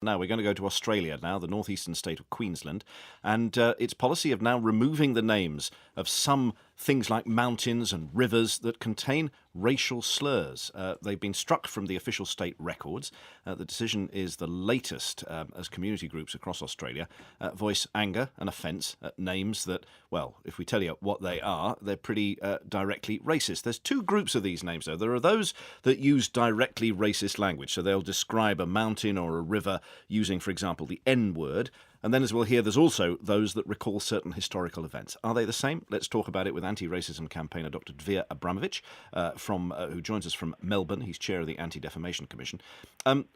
Now we're going to go to Australia now, the northeastern state of Queensland, and its policy of now removing the names of some things like mountains and rivers that contain racial slurs. They've been struck from the official state records. The decision is the latest as community groups across Australia voice anger and offence at names that, well, if we tell you what they are, they're pretty directly racist. There's two groups of these names, though. There are those that use directly racist language, so they'll describe a mountain or a river using, for example, the N-word. And then, as we'll hear, there's also those that recall certain historical events. Are they the same? Let's talk about it with anti-racism campaigner Dr. Dvir Abramovich, who joins us from Melbourne. He's chair of the Anti-Defamation Commission.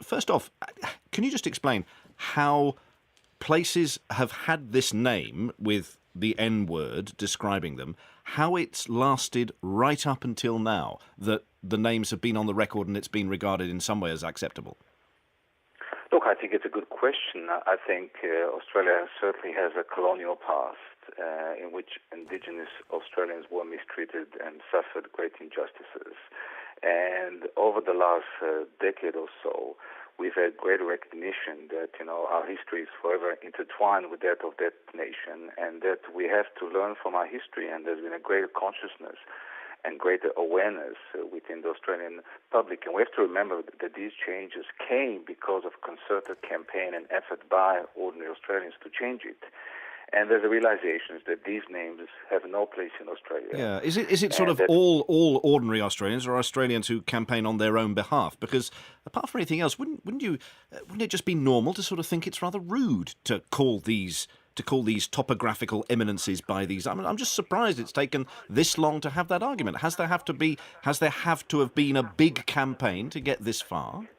First off, can you just explain how places have had this name with the N-word describing them, how it's lasted right up until now, that the names have been on the record and it's been regarded in some way as acceptable? Look, I think it's a good question. I think Australia certainly has a colonial past in which Indigenous Australians were mistreated and suffered great injustices. And over the last decade or so, we've had great recognition that, our history is forever intertwined with that of that nation, and that we have to learn from our history. And there's been a greater consciousness and greater awareness within the Australian public. And we have to remember that these changes came because of concerted campaign and effort by ordinary Australians to change it. And there's a realization that these names have no place in Australia. Yeah, is it sort of all ordinary Australians or Australians who campaign on their own behalf? Because apart from anything else, wouldn't it just be normal to sort of think it's rather rude to call these topographical eminences by these? I mean, I'm just surprised it's taken this long to have that argument. Has there have to have been a big campaign to get this far?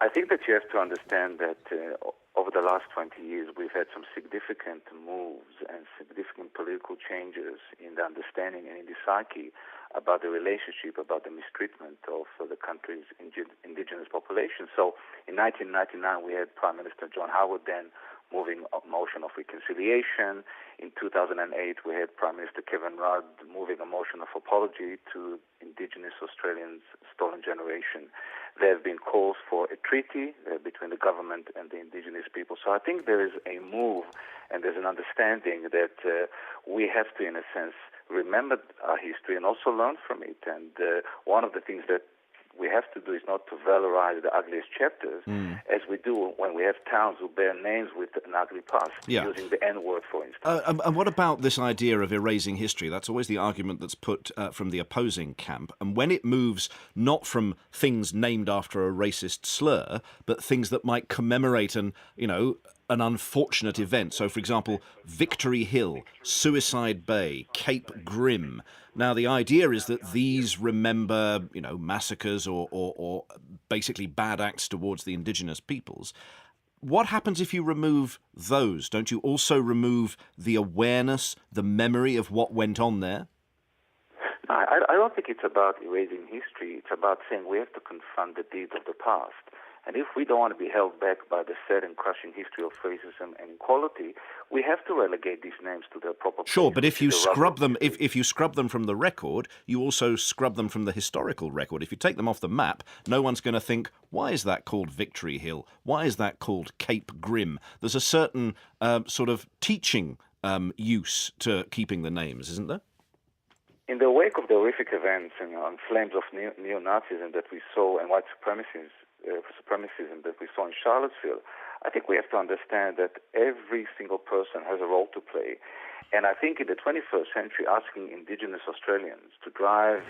I think that you have to understand that over the last 20 years, we've had some significant moves and significant political changes in the understanding and in the psyche about the relationship, about the mistreatment of the country's indigenous population. So in 1999, we had Prime Minister John Howard then moving a motion of reconciliation. In 2008, we had Prime Minister Kevin Rudd moving a motion of apology to Indigenous Australians' stolen generation. There have been calls for a treaty between the government and the Indigenous people. So I think there is a move and there's an understanding that we have to, in a sense, remember our history and also learn from it. And one of the things that we have to do is not to valorize the ugliest chapters, as we do when we have towns who bear names with an ugly past, using the N-word, for instance. And what about this idea of erasing history? That's always the argument that's put from the opposing camp. And when it moves not from things named after a racist slur, but things that might commemorate an unfortunate event. So, for example, Victory Hill, Suicide Bay, Cape Grim. Now, the idea is that these remember, massacres or basically bad acts towards the indigenous peoples. What happens if you remove those? Don't you also remove the awareness, the memory of what went on there? I don't think it's about erasing history. It's about saying we have to confront the deeds of the past. And if we don't want to be held back by the sad and crushing history of racism and inequality, we have to relegate these names to their proper place. Sure, but if you scrub them, if you scrub them from the record, you also scrub them from the historical record. If you take them off the map, no one's going to think, why is that called Victory Hill? Why is that called Cape Grim? There's a certain sort of teaching use to keeping the names, isn't there? In the wake of the horrific events and flames of neo-Nazism that we saw and white supremacism that we saw in Charlottesville, I think we have to understand that every single person has a role to play. And I think in the 21st century, asking Indigenous Australians to drive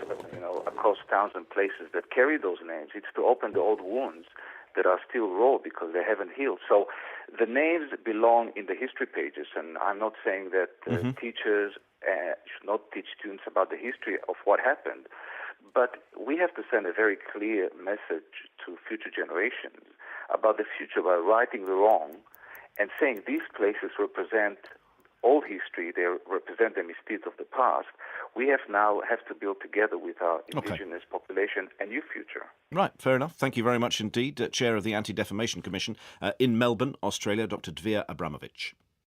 across towns and places that carry those names, it's to open the old wounds that are still raw because they haven't healed. So the names belong in the history pages, and I'm not saying that teachers should not teach students about the history of what happened, but we have to send a very clear message to future generations about the future by righting the wrong and saying these places represent old history, they represent the misdeeds of the past. We have to build together with our indigenous population a new future. Right, fair enough. Thank you very much indeed. Chair of the Anti-Defamation Commission in Melbourne, Australia, Dr. Dvir Abramovich.